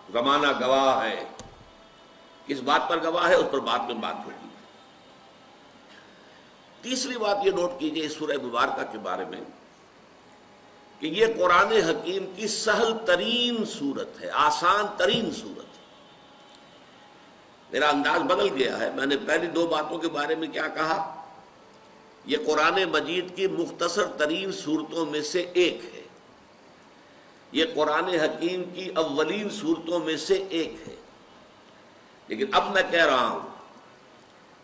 زمانہ گواہ ہے. کس بات پر گواہ ہے اس پر بعد میں بات ہوگی. تیسری بات یہ نوٹ کیجئے اس سورہ مبارکہ کے بارے میں کہ یہ قرآن حکیم کی سہل ترین صورت ہے، آسان ترین صورت ہے. میرا انداز بدل گیا ہے. میں نے پہلی دو باتوں کے بارے میں کیا کہا؟ یہ قرآن مجید کی مختصر ترین صورتوں میں سے ایک ہے. یہ قرآن حکیم کی اولین صورتوں میں سے ایک ہے. لیکن اب میں کہہ رہا ہوں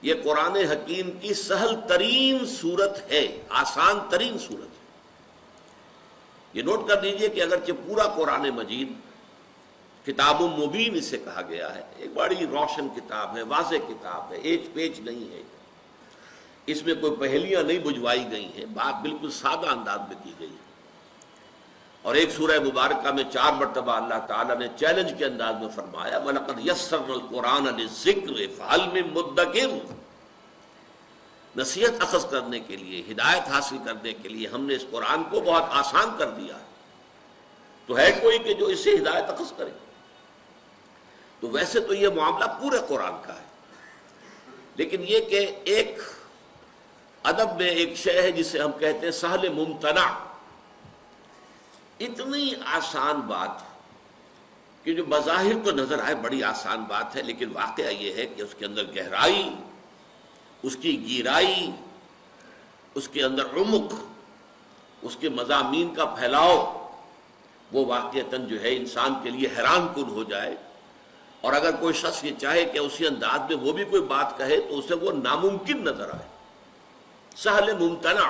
یہ قرآن حکیم کی سہل ترین صورت ہے، آسان ترین صورت ہے. یہ نوٹ کر لیجئے کہ اگرچہ پورا قرآن مجید کتاب مبین اسے کہا گیا ہے، ایک بڑی روشن کتاب ہے، واضح کتاب ہے، ایک پیج نہیں ہے، اس میں کوئی پہلیاں نہیں بجھوائی گئی ہیں، بات بالکل سادہ انداز میں کی گئی ہے. اور ایک سورہ مبارکہ میں 4 مرتبہ اللہ تعالیٰ نے چیلنج کے انداز میں فرمایا وَلَقَدْ يَسَّرْنَا الْقُرْآنَ لِلذِّكْرِ فَهَلْ مِن مُدَّكِرٍ. نصیحت اخذ کرنے کے لیے، ہدایت حاصل کرنے کے لیے ہم نے اس قرآن کو بہت آسان کر دیا ہے. تو ہے کوئی کہ جو اس سے ہدایت اخذ کرے؟ تو ویسے تو یہ معاملہ پورے قرآن کا ہے، لیکن یہ کہ ایک ادب میں ایک شے ہے جسے ہم کہتے ہیں سہل ممتنع. اتنی آسان بات کہ جو بظاہر تو نظر آئے بڑی آسان بات ہے، لیکن واقعہ یہ ہے کہ اس کے اندر گہرائی، اس کی گہرائی، اس کے اندر عمق، اس کے مضامین کا پھیلاؤ، وہ واقعتاً جو ہے انسان کے لیے حیران کن ہو جائے. اور اگر کوئی شخص یہ چاہے کہ اسی انداز میں وہ بھی کوئی بات کہے تو اسے وہ ناممکن نظر آئے. سہل ممتنع.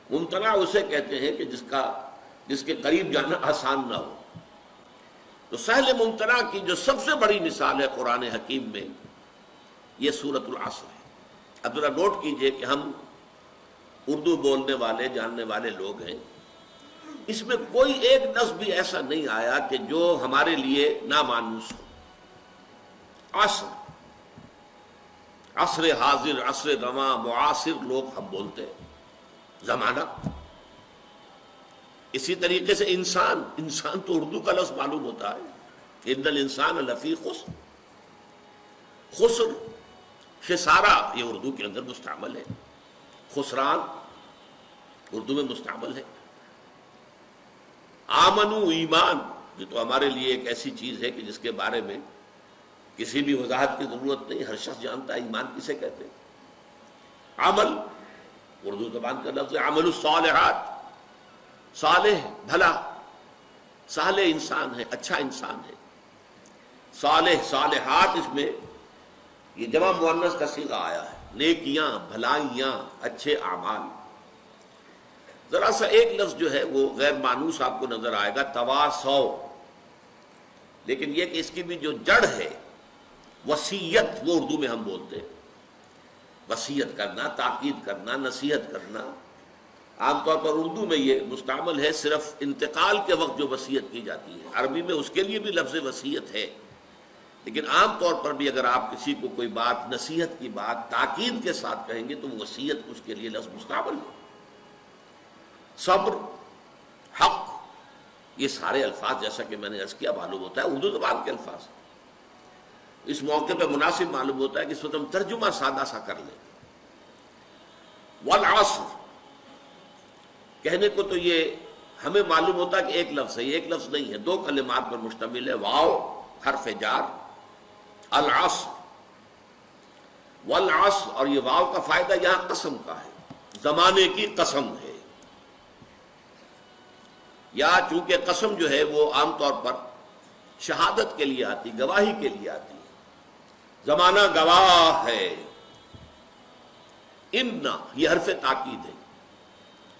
ممتنع اسے کہتے ہیں کہ جس کے قریب جانا آسان نہ ہو. تو سہل ممتنع کی جو سب سے بڑی مثال ہے قرآن حکیم میں یہ سورۃ العصر ہے. اب ذرا نوٹ کیجئے کہ ہم اردو بولنے والے جاننے والے لوگ ہیں، اس میں کوئی ایک لفظ بھی ایسا نہیں آیا کہ جو ہمارے لیے نامانوس ہو. عصر، عصر حاضر، عصر رواں، معاصر لوگ ہم بولتے ہیں، زمانہ. اسی طریقے سے انسان تو اردو کا لفظ معلوم ہوتا ہے، ان الانسان لفی خسر. خسر، خسارہ یہ اردو کے اندر مستعمل ہے، خسران اردو میں مستعمل ہے. آمنو، ایمان، یہ تو ہمارے لیے ایک ایسی چیز ہے کہ جس کے بارے میں کسی بھی وضاحت کی ضرورت نہیں، ہر شخص جانتا ہے ایمان کسے کہتے ہیں. عمل اردو زبان کا لفظ ہے، عمل الصالحات، صالح بھلا، صالح انسان ہے، اچھا انسان ہے. صالح، صالحات، اس میں یہ جمع مؤنث کا صیغہ آیا ہے، نیکیاں، بھلائیاں، اچھے اعمال. ذرا سا ایک لفظ جو ہے وہ غیر مانوس آپ کو نظر آئے گا، تواصو. لیکن یہ کہ اس کی بھی جو جڑ ہے وصیت، وہ اردو میں ہم بولتے ہیں. وصیت کرنا، تاکید کرنا، نصیحت کرنا. عام طور پر اردو میں یہ مستعمل ہے صرف انتقال کے وقت جو وصیت کی جاتی ہے. عربی میں اس کے لیے بھی لفظ وصیت ہے، لیکن عام طور پر بھی اگر آپ کسی کو کوئی بات، نصیحت کی بات تاکید کے ساتھ کہیں گے تو وصیت اس کے لیے لفظ مستعمل ہے. صبر، حق، یہ سارے الفاظ جیسا کہ میں نے عرض کیا معلوم ہوتا ہے اردو زبان کے الفاظ. اس موقع پہ مناسب معلوم ہوتا ہے کہ اس وقت ہم ترجمہ سادہ سا کر لیں. والعصر کہنے کو تو یہ ہمیں معلوم ہوتا ہے کہ ایک لفظ ہے، یہ ایک لفظ نہیں ہے، 2 کلمات پر مشتمل ہے. واو حرف جار، العصر، والعصر، اور یہ واو کا فائدہ یہاں قسم کا ہے، زمانے کی قسم ہے. یا چونکہ قسم جو ہے وہ عام طور پر شہادت کے لیے آتی، گواہی کے لیے آتی ہے. زمانہ گواہ ہے. ان، یہ حرف تاکید ہے.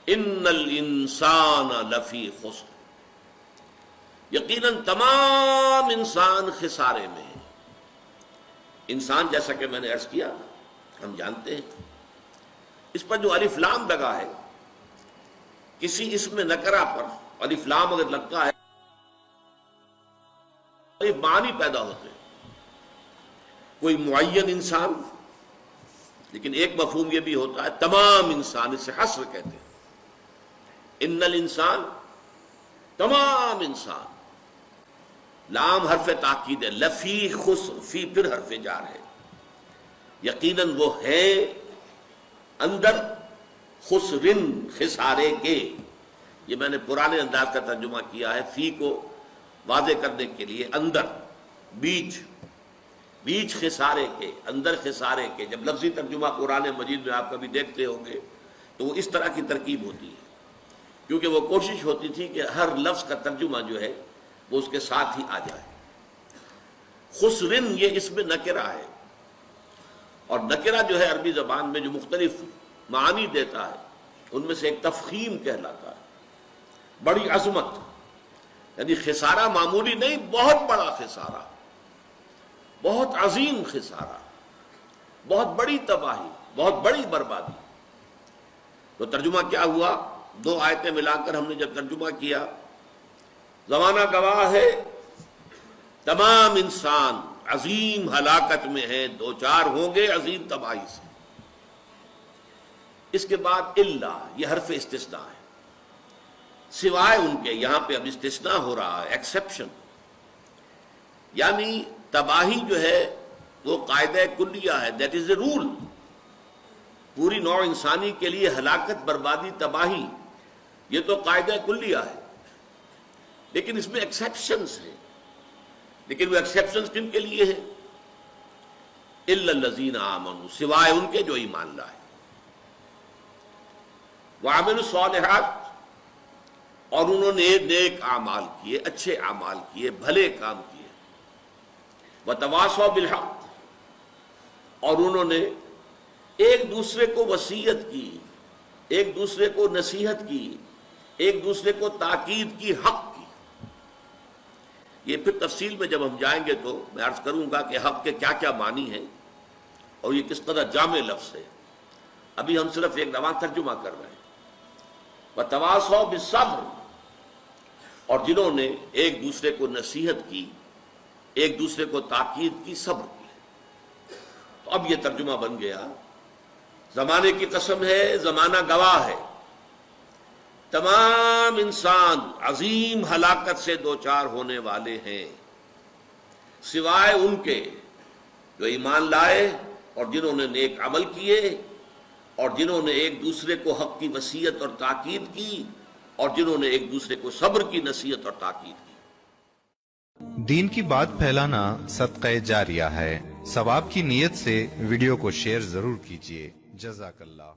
ان الانسان لفی خسر، یقیناً تمام انسان خسارے میں ہے. انسان جیسا کہ میں نے عرض کیا ہم جانتے ہیں اس پر جو الف لام لگا ہے، کسی اسم نکرہ پر الف لام اگر لگتا ہے معنی پیدا ہوتے ہیں. کوئی معین انسان، لیکن ایک مفہوم یہ بھی ہوتا ہے تمام انسان، اسے حصر کہتے ہیں. ان الانسان، تمام انسان، لام حرف تاکید ہے، لفی خسر، فی پھر حرف جار ہے، یقیناً وہ ہے اندر خسرن خسارے کے. یہ میں نے پرانے انداز کا ترجمہ کیا ہے، فی کو واضح کرنے کے لیے اندر، بیچ خسارے کے، اندر خسارے کے. جب لفظی ترجمہ قرآن مجید میں آپ کبھی دیکھتے ہوں گے تو وہ اس طرح کی ترکیب ہوتی ہے، کیونکہ وہ کوشش ہوتی تھی کہ ہر لفظ کا ترجمہ جو ہے وہ اس کے ساتھ ہی آ جائے. خسرن یہ اس میں نکرہ ہے، اور نکرہ جو ہے عربی زبان میں جو مختلف معانی دیتا ہے ان میں سے ایک تفخیم کہلاتا ہے، بڑی عظمت. یعنی خسارہ معمولی نہیں، بہت بڑا خسارہ، بہت عظیم خسارہ، بہت بڑی تباہی، بہت بڑی بربادی. تو ترجمہ کیا ہوا؟ دو آیتیں ملا کر ہم نے جب ترجمہ کیا، زمانہ گواہ ہے تمام انسان عظیم ہلاکت میں ہیں، دو چار ہوں گے عظیم تباہی سے. اس کے بعد الا، یہ حرف استثناء ہے، سوائے ان کے. یہاں پہ اب استثناء ہو رہا ہے، ایکسیپشن. یعنی تباہی جو ہے وہ قاعدہ کلیہ ہے، دیٹ از اے رول. پوری نوع انسانی کے لیے ہلاکت، بربادی، تباہی یہ تو قاعدہ کلیہ ہے، لیکن اس میں ایکسیپشنز ہیں. لیکن وہ ایکسیپشنز کن کے لیے ہیں؟ الا الذین آمنوا، سوائے ان کے جو ایمان لائے. وعملوا الصالحات، اور انہوں نے نیک اعمال کیے، اچھے اعمال کیے، بھلے کام کیے. وتواصوا بالحق، اور انہوں نے ایک دوسرے کو وصیت کی، ایک دوسرے کو نصیحت کی، ایک دوسرے کو تاکید کی، حق کی. یہ پھر تفصیل میں جب ہم جائیں گے تو میں عرض کروں گا کہ حق کے کیا کیا معنی ہیں اور یہ کس طرح جامع لفظ ہے. ابھی ہم صرف ایک رواں ترجمہ کر رہے ہیں. وتواصوا بالصبر، اور جنہوں نے ایک دوسرے کو نصیحت کی، ایک دوسرے کو تاکید کی، صبر کی. تو اب یہ ترجمہ بن گیا، زمانے کی قسم ہے، زمانہ گواہ ہے، تمام انسان عظیم ہلاکت سے دوچار ہونے والے ہیں، سوائے ان کے جو ایمان لائے اور جنہوں نے نیک عمل کیے، اور جنہوں نے ایک دوسرے کو حق کی وصیت اور تاکید کی، اور جنہوں نے ایک دوسرے کو صبر کی نصیحت اور تاکید کی. دین کی بات پھیلانا صدقہ جاریہ ہے. ثواب کی نیت سے ویڈیو کو شیئر ضرور کیجیے. جزاک اللہ.